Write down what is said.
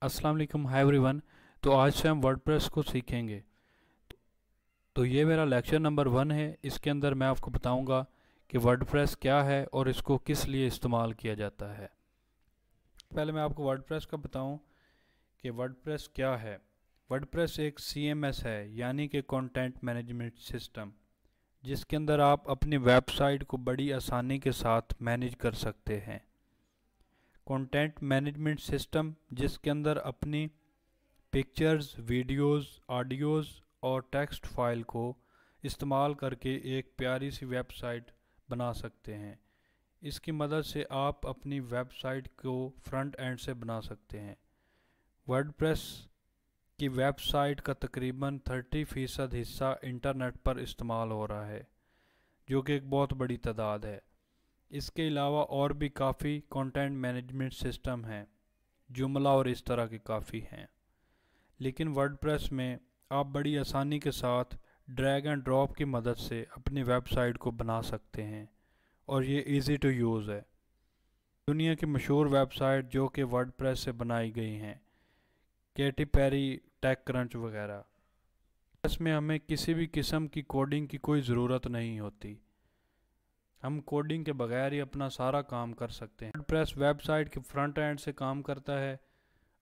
अस्सलाम वालेकुम, hi everyone. तो आज से हम वर्डप्रेस को सीखेंगे। तो ये मेरा लेक्चर नंबर 1 है। इसके अंदर मैं आपको बताऊंगा कि वर्डप्रेस क्या है और इसको किस लिए इस्तेमाल किया जाता है। पहले मैं आपको वर्डप्रेस का बताऊं कि वर्डप्रेस क्या है। वर्डप्रेस एक CMS है, यानी कि कंटेंट मैनेजमेंट सिस्टम, जिसके अंदर आप अपनी वेबसाइट को बड़ी आसानी के साथ मैनेज कर सकते हैं। कंटेंट मैनेजमेंट सिस्टम जिसके अंदर अपनी पिक्चर्स, वीडियोस, ऑडियोज़ और टेक्स्ट फाइल को इस्तेमाल करके एक प्यारी सी वेबसाइट बना सकते हैं। इसकी मदद से आप अपनी वेबसाइट को फ्रंट एंड से बना सकते हैं। वर्डप्रेस की वेबसाइट का तकरीबन 30% हिस्सा इंटरनेट पर इस्तेमाल हो रहा है, जो कि एक बहुत बड़ी तादाद है। इसके अलावा और भी काफ़ी कंटेंट मैनेजमेंट सिस्टम हैं, जुमला और इस तरह के काफ़ी हैं। लेकिन वर्डप्रेस में आप बड़ी आसानी के साथ ड्रैग एंड ड्रॉप की मदद से अपनी वेबसाइट को बना सकते हैं और ये इजी टू यूज़ है। दुनिया की मशहूर वेबसाइट जो कि वर्डप्रेस से बनाई गई हैं, केटी पेरी, टेक क्रंच वगैरह। इसमें हमें किसी भी किस्म की कोडिंग की कोई ज़रूरत नहीं होती। हम कोडिंग के बगैर ही अपना सारा काम कर सकते हैं। वर्डप्रेस वेबसाइट के फ्रंट एंड से काम करता है,